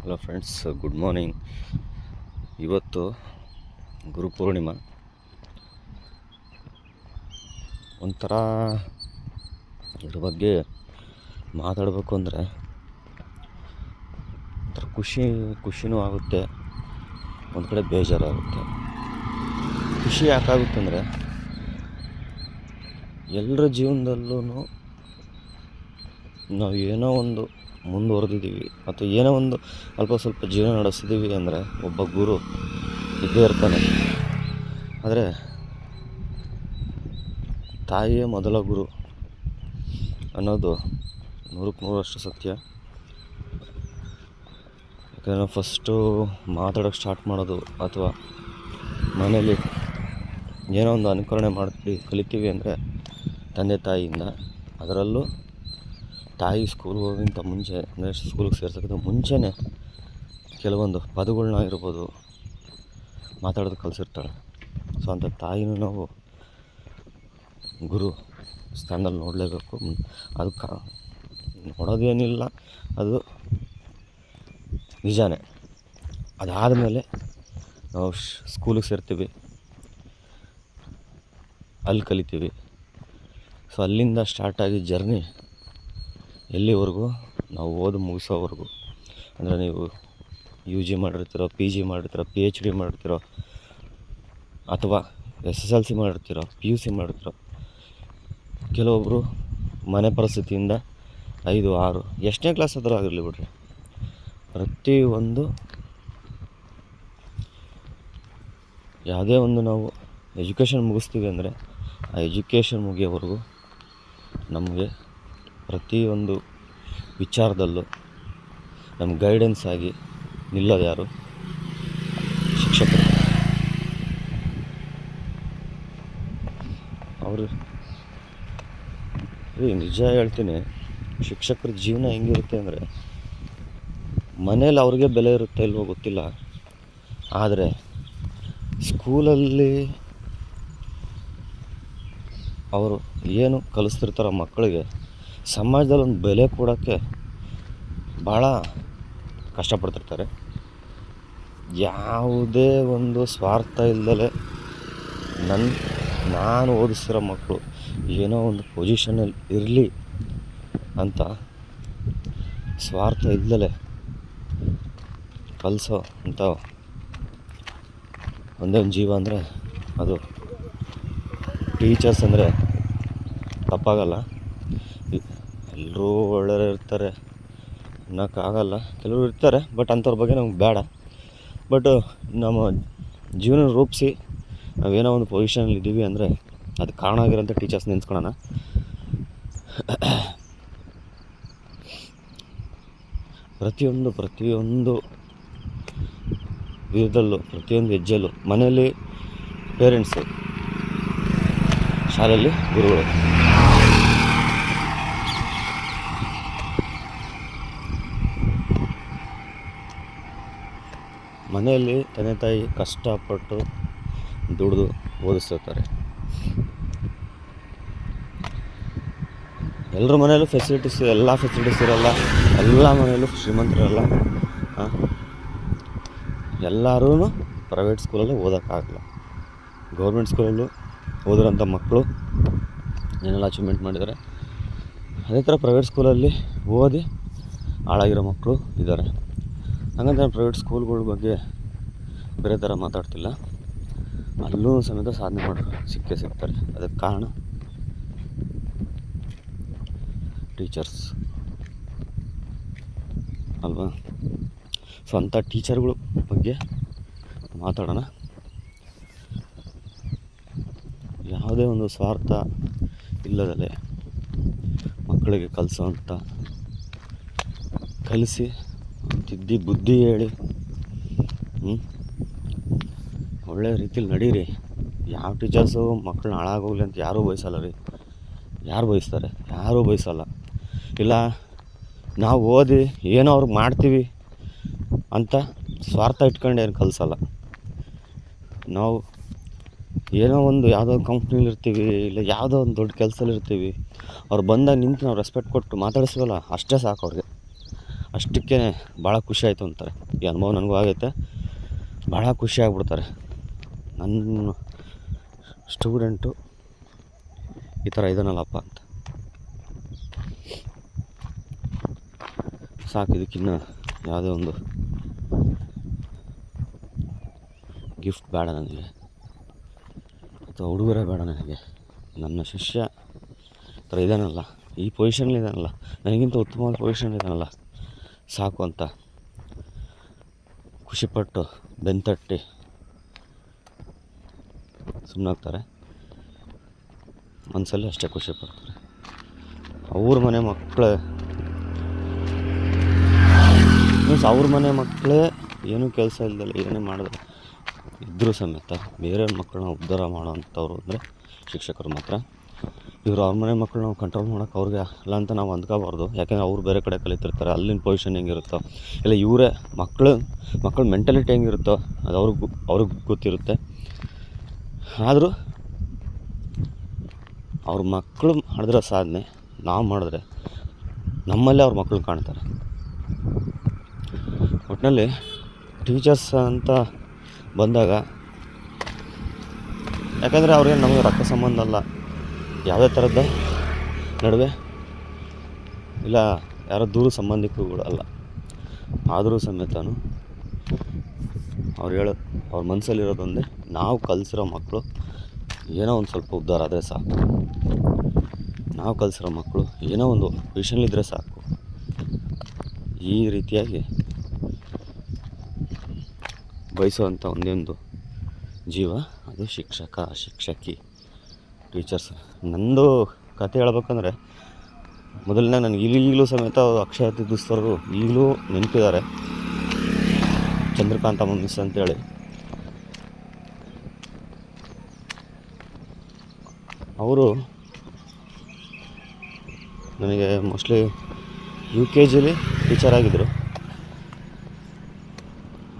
Hello friends, good morning. ಇವತ್ತು ಗುರುಪೂರ್ಣಿಮಾ. ಒಂಥರ ಇದ್ರ ಬಗ್ಗೆ ಮಾತಾಡಬೇಕು ಅಂದರೆ ಒಂಥರ ಖುಷಿನೂ ಆಗುತ್ತೆ, ಒಂದು ಕಡೆ ಬೇಜಾರಾಗುತ್ತೆ. ಖುಷಿ ಯಾಕಾಗುತ್ತೆ ಅಂದರೆ ಎಲ್ಲರ ಜೀವನದಲ್ಲೂ ನಾವು ಏನೋ ಒಂದು ಮುಂದುವರೆದಿದ್ದೀವಿ ಅಥವಾ ಏನೋ ಒಂದು ಅಲ್ಪ ಸ್ವಲ್ಪ ಜೀವನ ನಡೆಸಿದ್ದೀವಿ ಅಂದರೆ ಒಬ್ಬ ಗುರು ಇದ್ದೇ ಇರ್ತಾನೆ. ಆದರೆ ತಾಯಿಯೇ ಮೊದಲ ಗುರು ಅನ್ನೋದು 100% ಸತ್ಯ. ಯಾಕಂದರೆ ನಾವು ಫಸ್ಟು ಮಾತಾಡೋಕ್ಕೆ ಸ್ಟಾರ್ಟ್ ಮಾಡೋದು ಅಥವಾ ಮನೇಲಿ ಏನೋ ಒಂದು ಅನುಕರಣೆ ಮಾಡ್ತೀವಿ ಕಲಿತೀವಿ ಅಂದರೆ ತಂದೆ ತಾಯಿಯಿಂದ. ಅದರಲ್ಲೂ ತಾಯಿ ಸ್ಕೂಲ್ಗೆ ಹೋಗೋಕ್ಕಿಂತ ಮುಂಚೆ, ಅಂದರೆ ಸ್ಕೂಲಿಗೆ ಸೇರ್ಸೋಕ್ಕಿಂತ ಮುಂಚೆನೇ ಕೆಲವೊಂದು ಪದಗಳನ್ನಾಗಿರ್ಬೋದು ಮಾತಾಡೋದು ಕಲಿಸಿರ್ತಾಳೆ. ಸೊ ಅಂಥ ತಾಯಿನೂ ನಾವು ಗುರು ಸ್ಥಾನದಲ್ಲಿ ನೋಡಲೇಬೇಕು. ಅದಕ್ಕೆ ನೋಡೋದೇನಿಲ್ಲ, ಅದು ನಿಜಾನೇ. ಅದಾದಮೇಲೆ ನಾವು ಸ್ಕೂಲಿಗೆ ಸೇರ್ತೀವಿ, ಅಲ್ಲಿ ಕಲಿತೀವಿ. ಸೊ ಅಲ್ಲಿಂದ ಸ್ಟಾರ್ಟಾಗಿ ಜರ್ನಿ ಎಲ್ಲಿವರೆಗೂ ನಾವು ಓದು ಮುಗಿಸೋವರೆಗೂ. ಅಂದರೆ ನೀವು UG ಮಾಡಿರ್ತೀರೋ, PG ಮಾಡಿರ್ತೀರೋ, PhD ಮಾಡಿರ್ತೀರೋ, ಅಥವಾ SSLC ಮಾಡಿರ್ತೀರೋ, PUC ಮಾಡಿರ್ತೀರೋ. ಕೆಲವೊಬ್ಬರು ಮನೆ ಪರಿಸ್ಥಿತಿಯಿಂದ 5, 6 ಎಷ್ಟನೇ ಕ್ಲಾಸ್ ಆದರೂ ಆಗಿರಲಿ ಬಿಡ್ರಿ, ಪ್ರತಿಯೊಂದು ಯಾವುದೇ ಒಂದು ನಾವು ಎಜುಕೇಷನ್ ಮುಗಿಸ್ತೀವಿ ಅಂದರೆ ಆ ಎಜುಕೇಷನ್ ಮುಗಿಯೋವರೆಗೂ ನಮಗೆ ಪ್ರತಿಯೊಂದು ವಿಚಾರದಲ್ಲೂ ನಮ್ಮ ಗೈಡೆನ್ಸ್ ಆಗಿ ನಿಲ್ಲೋದು ಯಾರು? ಶಿಕ್ಷಕರು. ಅವರು ನಿಜ ಹೇಳ್ತೀನಿ, ಶಿಕ್ಷಕರ ಜೀವನ ಹೆಂಗಿರುತ್ತೆ ಅಂದರೆ ಮನೇಲಿ ಅವ್ರಿಗೆ ಬೆಲೆ ಇರುತ್ತೆ ಇಲ್ವೋ ಗೊತ್ತಿಲ್ಲ, ಆದರೆ ಸ್ಕೂಲಲ್ಲಿ ಅವರು ಏನು ಕಲಿಸ್ತಿರ್ತಾರೋ ಮಕ್ಕಳಿಗೆ ಸಮಾಜದಲ್ಲಿ ಒಂದು ಬೆಲೆ ಕೊಡೋಕ್ಕೆ ಭಾಳ ಕಷ್ಟಪಡ್ತಿರ್ತಾರೆ. ಯಾವುದೇ ಒಂದು ಸ್ವಾರ್ಥ ಇಲ್ಲದೆ ನಾನು ಓದಿಸ್ತಿರೋ ಮಕ್ಕಳು ಏನೋ ಒಂದು ಪೊಸಿಷನಲ್ಲಿ ಇರಲಿ ಅಂತ ಸ್ವಾರ್ಥ ಇಲ್ಲದೆ ಕಲಿಸೋ ಅಂಥ ಒಂದೇ ಒಂದು ಜೀವ ಅಂದರೆ ಅದು ಟೀಚರ್ಸ್. ಅಂದರೆ ತಪ್ಪಾಗಲ್ಲ, ಎಲ್ಲರೂ ಒಳ್ಳೆಯವರು ಇರ್ತಾರೆ ಅನ್ನೋಕ್ಕಾಗಲ್ಲ, ಕೆಲವರು ಇರ್ತಾರೆ, ಬಟ್ ಅಂಥವ್ರ ಬಗ್ಗೆ ನಮ್ಗೆ ಬೇಡ. ಬಟ್ ನಮ್ಮ ಜೀವನ ರೂಪಿಸಿ ನಾವೇನೋ ಒಂದು ಪೊಸಿಷನಲ್ಲಿ ಇದ್ದೀವಿ ಅಂದರೆ ಅದಕ್ಕೆ ಕಾರಣ ಆಗಿರೋಂಥ ಟೀಚರ್ಸ್ ನೆನೆಸ್ಕೊಳ್ಳೋಣ. ಪ್ರತಿಯೊಂದು ವಿಧದಲ್ಲೂ, ಪ್ರತಿಯೊಂದು ಹೆಜ್ಜೆಯಲ್ಲೂ, ಮನೆಯಲ್ಲಿ ಪೇರೆಂಟ್ಸು, ಶಾಲೆಯಲ್ಲಿ ಗುರುಗಳು. ಮನೆಯಲ್ಲಿ ತಂದೆ ತಾಯಿ ಕಷ್ಟಪಟ್ಟು ದುಡಿದು ಓದಿಸ್ತಿರ್ತಾರೆ. ಎಲ್ಲರ ಮನೆಯಲ್ಲೂ ಎಲ್ಲ ಫೆಸಿಲಿಟೀಸ್ ಇರೋಲ್ಲ, ಎಲ್ಲ ಮನೆಯಲ್ಲೂ ಶ್ರೀಮಂತರಲ್ಲ. ಎಲ್ಲರೂ ಪ್ರೈವೇಟ್ ಸ್ಕೂಲಲ್ಲಿ ಓದೋಕ್ಕಾಗಲ್ಲ. ಗೌರ್ಮೆಂಟ್ ಸ್ಕೂಲಲ್ಲೂ ಓದಿರೋಂಥ ಮಕ್ಕಳು ಏನೆಲ್ಲ ಅಚೀವ್ಮೆಂಟ್ ಮಾಡಿದ್ದಾರೆ. ಅದೇ ಥರ ಪ್ರೈವೇಟ್ ಸ್ಕೂಲಲ್ಲಿ ಓದಿ ಹಾಳಾಗಿರೋ ಮಕ್ಕಳು ಇದ್ದಾರೆ. ಹಾಗಂತ ನಾನು ಪ್ರೈವೇಟ್ ಸ್ಕೂಲ್ಗಳ ಬಗ್ಗೆ ಬೇರೆ ಥರ ಮಾತಾಡ್ತಿಲ್ಲ, ಅಲ್ಲೂ ಸಮೇತ ಸಾಧನೆ ಮಾಡೋರು ಸಿಗ್ತಾರೆ. ಅದಕ್ಕೆ ಕಾರಣ ಟೀಚರ್ಸ್ ಅಲ್ವಾ? ಸೊ ಅಂಥ ಟೀಚರ್ಗಳ ಬಗ್ಗೆ ಮಾತಾಡೋಣ. ಯಾವುದೇ ಒಂದು ಸ್ವಾರ್ಥ ಇಲ್ಲದಲೆ ಮಕ್ಕಳಿಗೆ ಕಲಿಸಿ ತಿದ್ದಿ ಬುದ್ಧಿ ಹೇಳಿ ಒಳ್ಳೆ ರೀತಿಲಿ ನಡೀರಿ. ಯಾವ ಟೀಚರ್ಸು ಮಕ್ಕಳನ್ನ ಹಾಳಾಗೋಗ್ಲಿ ಅಂತ ಯಾರೂ ಬಯಸಲ್ಲ ರೀ. ಯಾರು ಬಯಸ್ತಾರೆ? ಯಾರೂ ಬಯಸಲ್ಲ. ಇಲ್ಲ ನಾವು ಓದಿ ಏನೋ ಅವ್ರಿಗೆ ಮಾಡ್ತೀವಿ ಅಂತ ಸ್ವಾರ್ಥ ಇಟ್ಕೊಂಡು ಏನು ಕಲಿಸಲ್ಲ. ನಾವು ಏನೋ ಒಂದು ಯಾವುದೋ ಕಂಪ್ನಿಲಿ ಇರ್ತೀವಿ, ಇಲ್ಲ ಯಾವುದೋ ಒಂದು ದೊಡ್ಡ ಕೆಲಸದಲ್ಲಿ ಇರ್ತೀವಿ, ಅವ್ರು ಬಂದಾಗ ನಿಂತು ನಾವು ರೆಸ್ಪೆಕ್ಟ್ ಕೊಟ್ಟು ಮಾತಾಡಿಸ್ವಲ್ಲ, ಅಷ್ಟೇ ಸಾಕು ಅವ್ರಿಗೆ. ಅಷ್ಟಕ್ಕೆ ಭಾಳ ಖುಷಿ ಆಯಿತು ಅಂತಾರೆ. ಈ ಅನುಭವ ನನಗೂ ಆಗೈತೆ. ಭಾಳ ಖುಷಿ ಆಗ್ಬಿಡ್ತಾರೆ, ನನ್ನ ಸ್ಟೂಡೆಂಟು ಈ ಥರ ಇದಾನಲ್ಲಪ್ಪ ಅಂತ. ಸಾಕು, ಇದಕ್ಕಿನ್ನ ಯಾವುದೇ ಒಂದು ಗಿಫ್ಟ್ ಬೇಡ ನನಗೆ, ಅಥವಾ ಉಡುಗೊರೆ ಬೇಡ ನನಗೆ. ನನ್ನ ಶಿಷ್ಯ ಥರ ಇದಾನಲ್ಲ, ಈ ಪೊಸಿಷನ್ಲಿ ಇದಾನಲ್ಲ, ನನಗಿಂತ ಉತ್ತಮವಾದ ಪೊಸಿಷನ್ ಇದಾನಲ್ಲ, ಸಾಕು ಅಂತ ಖುಷಿಪಟ್ಟು ಬೆಂತಟ್ಟಿ ಸುಮ್ಮನಾಗ್ತಾರೆ. ಮನಸ್ಸಲ್ಲಿ ಅಷ್ಟೇ ಖುಷಿ ಪಡ್ತಾರೆ. ಅವ್ರ ಮನೆ ಮಕ್ಕಳೇ ಅವ್ರ ಮನೆ ಮಕ್ಕಳೇ ಏನೂ ಕೆಲಸ ಇಲ್ದಲ್ಲ, ಏನೇ ಮಾಡಿದ್ರೆ ಇದ್ದರೂ ಸಮೇತ ಬೇರೆ ಮಕ್ಕಳನ್ನ ಉದ್ಧಾರ ಮಾಡೋವಂಥವ್ರು ಅಂದರೆ ಶಿಕ್ಷಕರು ಮಾತ್ರ. ಇವರು ಅವ್ರ ಮನೆ ಮಕ್ಕಳು ನಾವು ಕಂಟ್ರೋಲ್ ಮಾಡೋಕೆ ಅವ್ರಿಗೆ ಅಲ್ಲ ಅಂತ ನಾವು ಅಂದ್ಕೋಬಾರ್ದು. ಯಾಕೆಂದರೆ ಅವ್ರು ಬೇರೆ ಕಡೆ ಕಲಿತಿರ್ತಾರೆ, ಅಲ್ಲಿನ ಪೊಸಿಷನ್ ಹೆಂಗಿರುತ್ತೋ, ಇಲ್ಲ ಇವರೇ ಮಕ್ಕಳ ಮೆಂಟಾಲಿಟಿ ಹೆಂಗಿರುತ್ತೋ ಅದು ಅವ್ರಿಗೆ ಗೊತ್ತಿರುತ್ತೆ. ಆದರೂ ಅವ್ರ ಮಕ್ಕಳು ಮಾಡಿದ್ರೆ ಸಾಧನೆ ನಾವು ಮಾಡಿದ್ರೆ ನಮ್ಮಲ್ಲೇ ಅವ್ರ ಮಕ್ಕಳು ಕಾಣ್ತಾರೆ. ಒಟ್ಟಿನಲ್ಲಿ ಟೀಚರ್ಸ್ ಅಂತ ಬಂದಾಗ, ಯಾಕಂದರೆ ಅವ್ರಿಗೆ ನಮಗೆ ರಕ್ತ ಸಂಬಂಧ ಅಲ್ಲ, ಯಾವುದೇ ಥರದ ನಡುವೆ ಇಲ್ಲ ಯಾರೋ ದೂರ ಸಂಬಂಧಿಕರು ಅಲ್ಲ. ಆದರೂ ಸಮೇತ ಅವ್ರ ಮನಸ್ಸಲ್ಲಿರೋದೊಂದೇ, ನಾವು ಕಲಿಸಿರೋ ಮಕ್ಕಳು ಏನೋ ಒಂದು ಸ್ವಲ್ಪ ಉದ್ಧಾರ ಆದರೆ ಸಾಕು, ನಾವು ಕಲಿಸಿರೋ ಮಕ್ಕಳು ಏನೋ ಒಂದು ವಿಷಯಲ್ಲಿದ್ದರೆ ಸಾಕು. ಈ ರೀತಿಯಾಗಿ ಬಯಸುವಂಥ ಒಂದೊಂದು ಜೀವ ಅದು ಶಿಕ್ಷಕ, ಶಿಕ್ಷಕಿ, ಟೀಚರ್ಸ್. ನಂದು ಕತೆ ಹೇಳ್ಬೇಕಂದ್ರೆ, ಮೊದಲನೇ ನನಗೆ ಈಗಲೂ ಸಮೇತ ಅಕ್ಷಯ ದುಸ್ತರು ಈಗಲೂ ನೆನಪಿದ್ದಾರೆ. ಚಂದ್ರಕಾಂತಮ್ಮ ಮಿಸ್ ಅಂತೇಳಿ, ಅವರು ನನಗೆ ಮೋಸ್ಟ್ಲಿ UKGಲಿ ಟೀಚರ್ ಆಗಿದ್ದರು.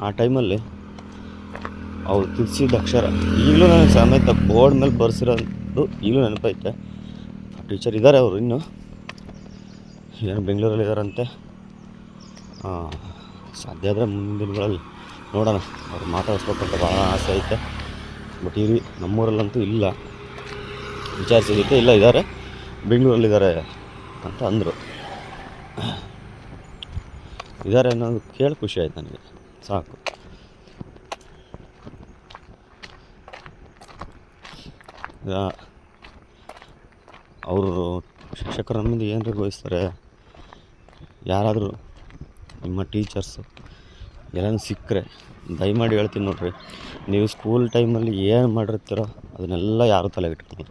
ಆ ಟೈಮಲ್ಲಿ ಅವ್ರು ತಿಳಿಸಿದ ಅಕ್ಷರ ಈಗಲೂ ನನಗೆ ಸಮೇತ ಬೋರ್ಡ್ ಮೇಲೆ ಬರ್ಸಿರೋದು ಈಗಲೂ ನೆನಪೈತೆ. ಟೀಚರ್ ಇದ್ದಾರೆ, ಅವರು ಇನ್ನೂ ಏನು ಬೆಂಗಳೂರಲ್ಲಿ ಇದ್ದಾರಂತೆ. ಸಾಧ್ಯ ಆದರೆ ಮುಂದಿನ ದಿನಗಳಲ್ಲಿ ನೋಡೋಣ, ಅವ್ರು ಮಾತಾಡಿಸ್ಬೇಕಂತ ಭಾಳ ಆಸೆ ಐತೆ. ಬಟ್ ನಮ್ಮೂರಲ್ಲಂತೂ ಇಲ್ಲ, ವಿಚಾರಿಸಿದ್ದಕ್ಕೆ ಇಲ್ಲ, ಇದ್ದಾರೆ ಬೆಂಗಳೂರಲ್ಲಿದ್ದಾರೆ ಅಂತ ಅಂದರು. ಇದ್ದಾರೆ ಅನ್ನೋದು ಕೇಳಿ ಖುಷಿ ಆಯ್ತು ನನಗೆ, ಸಾಕು. ಅವರು ಶಿಕ್ಷಕರ ನಮ್ಮಿಂದ ಏನಾರು ಬಯಸ್ತಾರೆ. ಯಾರಾದರೂ ನಿಮ್ಮ ಟೀಚರ್ಸು ಎಲ್ಲನೂ ಸಿಕ್ಕರೆ ದಯಮಾಡಿ ಹೇಳ್ತೀನಿ ನೋಡ್ರಿ, ನೀವು ಸ್ಕೂಲ್ ಟೈಮಲ್ಲಿ ಏನು ಮಾಡಿರ್ತೀರೋ ಅದನ್ನೆಲ್ಲ ಯಾರೂ ತಲೆಗೆ ಇಟ್ಕೊಳ್ಳಿ.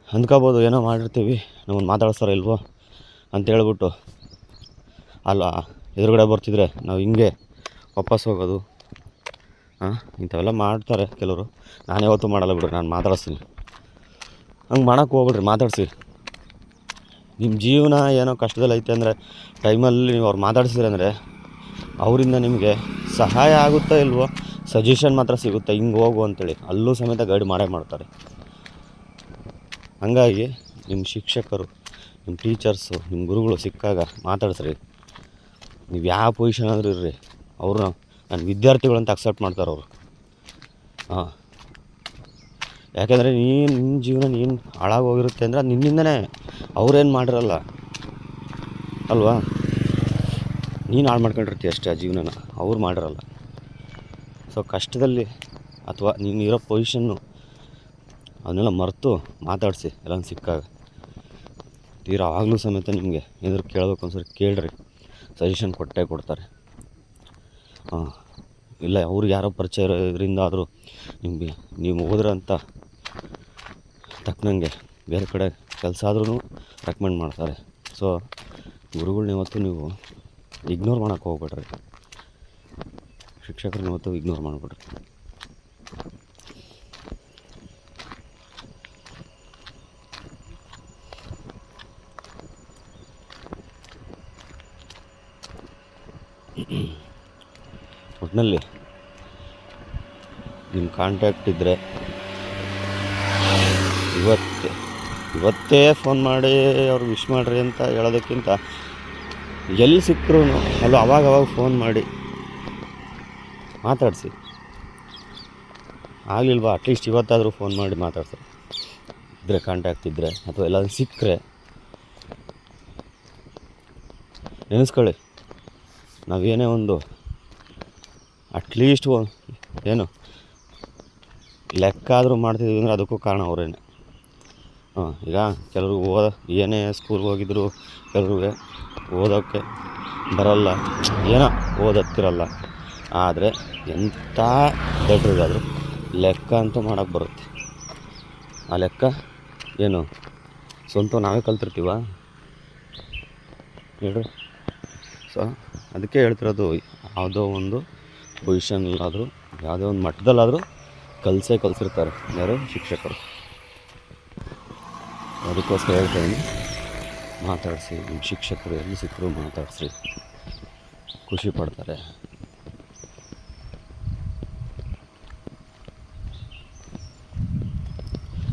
ಅಂದ್ಕೋಬೋದು ಏನೋ ಮಾಡಿರ್ತೀವಿ, ನಮ್ಮನ್ನು ಮಾತಾಡ್ತಾರೋ ಇಲ್ವೋ ಅಂತ ಹೇಳ್ಬಿಟ್ಟು, ಅಲ್ಲ ಎದುರುಗಡೆ ಬರ್ತಿದ್ರೆ ನಾವು ಹಿಂಗೆ ವಾಪಸ್ ಹೋಗೋದು, ಇಂಥವೆಲ್ಲ ಮಾಡ್ತಾರೆ ಕೆಲವರು. ನಾನು ಯಾವತ್ತೂ ಮಾಡಲ್ಲ ಬಿಡ್ರಿ, ನಾನು ಮಾತಾಡಿಸ್ತೀನಿ. ಹಂಗೆ ಮಾಡೋಕ್ಕೆ ಹೋಗ್ಬಿಡ್ರಿ, ಮಾತಾಡಿಸಿ. ನಿಮ್ಮ ಜೀವನ ಏನೋ ಕಷ್ಟದಲ್ಲಿ ಐತೆ ಅಂದರೆ ಟೈಮಲ್ಲಿ ನೀವು ಅವ್ರು ಮಾತಾಡಿಸಿದ್ರೆ ಅಂದರೆ ಅವರಿಂದ ನಿಮಗೆ ಸಹಾಯ ಆಗುತ್ತಾ ಇಲ್ವೋ, ಸಜೆಷನ್ ಮಾತ್ರ ಸಿಗುತ್ತೆ, ಹಿಂಗೆ ಹೋಗು ಅಂತೇಳಿ ಅಲ್ಲೂ ಸಮೇತ ಗೈಡ್ ಮಾಡೇ ಮಾಡ್ತಾರೆ. ಹಾಗಾಗಿ ನಿಮ್ಮ ಶಿಕ್ಷಕರು, ನಿಮ್ಮ ಟೀಚರ್ಸು, ನಿಮ್ಮ ಗುರುಗಳು ಸಿಕ್ಕಾಗ ಮಾತಾಡಿಸ್ರಿ. ನೀವು ಯಾವ ಪೊಸಿಷನ್ ಆದರೂ ಇರ್ರಿ, ಅವ್ರನ್ನ ನನ್ನ ವಿದ್ಯಾರ್ಥಿಗಳು ಅಂತ ಅಕ್ಸೆಪ್ಟ್ ಮಾಡ್ತಾರೆ ಅವರು. ಯಾಕೆಂದರೆ ನಿನ್ನ ಜೀವನ ನೀನು ಹಾಳಾಗೋಗಿರುತ್ತೆ ಅಂದರೆ ಅದು ನಿನ್ನಿಂದನೇ, ಅವ್ರೇನು ಮಾಡಿರಲ್ಲ ಅಲ್ವಾ. ನೀನು ಹಾಳು ಮಾಡ್ಕೊಂಡಿರ್ತೀಯ ಅಷ್ಟೇ ಆ ಜೀವನನ, ಅವ್ರು ಮಾಡಿರಲ್ಲ. ಸೊ ಕಷ್ಟದಲ್ಲಿ ಅಥವಾ ನೀನು ಇರೋ ಪೊಸಿಷನ್ನು ಅವನ್ನೆಲ್ಲ ಮರೆತು ಮಾತಾಡಿಸಿ ಎಲ್ಲ ಸಿಕ್ಕಾಗ. ತೀರಾ ಆಗಲೂ ಸಮೇತ ನಿಮಗೆ ಏನಾದ್ರು ಕೇಳಬೇಕು ಅನ್ಸರಿ ಕೇಳ್ರಿ, ಸಜೆಷನ್ ಕೊಟ್ಟೇ ಕೊಡ್ತಾರೆ. ಇಲ್ಲ ಅವ್ರಿಗೆ ಯಾರೋ ಪರಿಚಯ ಇದರಿಂದ ಆದರೂ ನಿಮಗೆ ನೀವು ಹೋದ್ರಂತ ತಕ್ಕನಂಗೆ ಬೇರೆ ಕಡೆ ಕೆಲಸ ಆದ್ರೂ ರೆಕಮೆಂಡ್ ಮಾಡ್ತಾರೆ. ಸೊ ಗುರುಗಳ್ನ ಇವತ್ತು ನೀವು ಇಗ್ನೋರ್ ಮಾಡೋಕ್ಕೆ ಹೋಗ್ಬೇಡ್ರಿ, ಶಿಕ್ಷಕರನ್ನ ಇವತ್ತು ಇಗ್ನೋರ್ ಮಾಡಿಬಿಡ್ರಿ. ಒಟ್ಟಿನಲ್ಲಿ ನಿಮ್ಮ ಕಾಂಟ್ಯಾಕ್ಟ್ ಇದ್ದರೆ ಇವತ್ತೇ ಫೋನ್ ಮಾಡಿ ಅವ್ರಿಗೆ ವಿಶ್ ಮಾಡಿರಿ ಅಂತ ಹೇಳೋದಕ್ಕಿಂತ ಎಲ್ಲಿ ಸಿಕ್ಕರು ಅಲ್ಲೂ ಅವಾಗ ಫೋನ್ ಮಾಡಿ ಮಾತಾಡಿಸಿ. ಆಗಲಿಲ್ವಾ ಅಟ್ಲೀಸ್ಟ್ ಇವತ್ತಾದರೂ ಫೋನ್ ಮಾಡಿ ಮಾತಾಡ್ತಾರೆ ಇದ್ದರೆ, ಕಾಂಟ್ಯಾಕ್ಟ್ ಇದ್ದರೆ ಅಥವಾ ಎಲ್ಲಾದರೂ ಸಿಕ್ಕರೆ ನೆನೆಸ್ಕೊಳ್ಳಿ. ನಾವೇನೇ ಒಂದು ಅಟ್ಲೀಸ್ಟ್ ಏನು ಲೆಕ್ಕ ಆದರೂ ಮಾಡ್ತಿದ್ದೀವಿ ಅಂದರೆ ಅದಕ್ಕೂ ಕಾರಣ ಅವರೇನೆ. ಈಗ ಕೆಲವರು ಏನೇ ಸ್ಕೂಲ್ಗೆ ಹೋಗಿದ್ರು ಕೆಲವ್ರಿಗೆ ಓದೋಕ್ಕೆ ಬರಲ್ಲ, ಏನೋ ಓದತ್ತಿರಲ್ಲ. ಆದರೆ ಎಂಥ ದೊಡ್ಡರಿಗಾದರೂ ಲೆಕ್ಕ ಅಂತೂ ಮಾಡೋಕ್ಕೆ ಬರುತ್ತೆ. ಆ ಲೆಕ್ಕ ಏನು ಸ್ವಂತ ನಾವೇ ಕಲ್ತಿರ್ತೀವ ಹೇಳ್ರಿ. ಸೊ ಅದಕ್ಕೆ ಹೇಳ್ತಿರೋದು, ಯಾವುದೋ ಒಂದು ಪೊಸಿಷನಲ್ಲಾದರೂ ಯಾವುದೋ ಒಂದು ಮಟ್ಟದಲ್ಲಾದರೂ ಕಲಿಸಿರ್ತಾರೆ ಯಾರು ಶಿಕ್ಷಕರು. ಅದಕ್ಕೋಸ್ಕರ ಹೇಳ್ತಾಯಿದ್ದೀನಿ, ಮಾತಾಡಿಸಿ. ನಿಮ್ಮ ಶಿಕ್ಷಕರು ಎಲ್ಲಿ ಸಿಕ್ಕರು ಮಾತಾಡಿಸಿ, ಖುಷಿ ಪಡ್ತಾರೆ.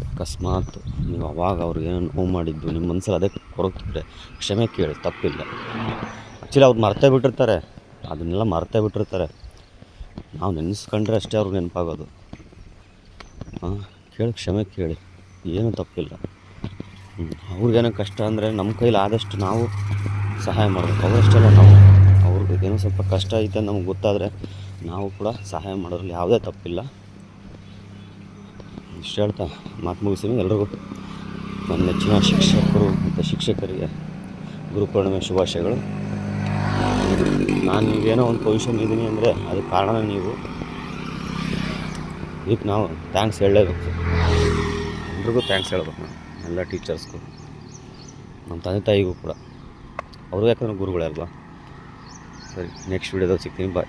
ಅಕಸ್ಮಾತ್ ನೀವು ಅವಾಗ ಅವ್ರಿಗೆ ಏನೋ ನೋವು ಮಾಡಿದ್ದು ನಿಮ್ಮ ಮನಸ್ಸಲ್ಲಿ ಅದೇ ಕೊರಗ್ತಿದ್ರೆ ಕ್ಷಮೆ ಕೇಳಿ, ತಪ್ಪಿಲ್ಲ. ಆ್ಯಕ್ಚುಲಿ ಅವ್ರು ಮರ್ತೇ ಬಿಟ್ಟಿರ್ತಾರೆ, ಅದನ್ನೆಲ್ಲ ಮರ್ತೇ ಬಿಟ್ಟಿರ್ತಾರೆ. ನಾವು ನೆನೆಸ್ಕೊಂಡ್ರೆ ಅಷ್ಟೇ ಅವ್ರಿಗೆ ನೆನಪಾಗೋದು. ಕೇಳಿ ಕ್ಷಮೆ ಕೇಳಿ, ಏನೂ ತಪ್ಪಿಲ್ಲ. ಅವ್ರಿಗೇನೋ ಕಷ್ಟ ಅಂದರೆ ನಮ್ಮ ಕೈಲಿ ಆದಷ್ಟು ನಾವು ಸಹಾಯ ಮಾಡಬೇಕು. ಅವರಷ್ಟೆಲ್ಲ ನಾವು ಅವ್ರಿಗೆ ಏನೋ ಸ್ವಲ್ಪ ಕಷ್ಟ ಐತೆ ನಮ್ಗೆ ಗೊತ್ತಾದರೆ ನಾವು ಕೂಡ ಸಹಾಯ ಮಾಡೋದ್ರಲ್ಲಿ ಯಾವುದೇ ತಪ್ಪಿಲ್ಲ. ಇಷ್ಟು ಹೇಳ್ತಾ ಮಾತು ಮುಗಿಸ್ತೀನಿ. ಎಲ್ರಿಗೂ ನನ್ನ ನೆಚ್ಚಿನ ಶಿಕ್ಷಕರು ಮತ್ತು ಶಿಕ್ಷಕರಿಗೆ ಗುರುಪೂರ್ಣಿಮೆ ಶುಭಾಶಯಗಳು. ನಾನು ನೀವೇನೋ ಒಂದು ಪೊಸಿಷನ್ ಇದ್ದೀನಿ ಅಂದರೆ ಅದಕ್ಕೆ ಕಾರಣ ನೀವು. ಇದಕ್ಕೆ ನಾವು ಥ್ಯಾಂಕ್ಸ್ ಹೇಳಲೇಬೇಕು. ಎಲ್ರಿಗೂ ಥ್ಯಾಂಕ್ಸ್ ಹೇಳ್ಬೇಕು ನಾನು, ಎಲ್ಲ ಟೀಚರ್ಸ್ಗೂ, ನಮ್ಮ ತಂದೆ ತಾಯಿಗೂ ಕೂಡ. ಅವರು ಯಾಕಂದ್ರೆ ಗುರುಗಳೇ ಅಲ್ವಾ. ಸರಿ, ನೆಕ್ಸ್ಟ್ ವೀಡಿಯೋದಲ್ಲಿ ಸಿಗ್ತೀನಿ. ಬಾಯ್.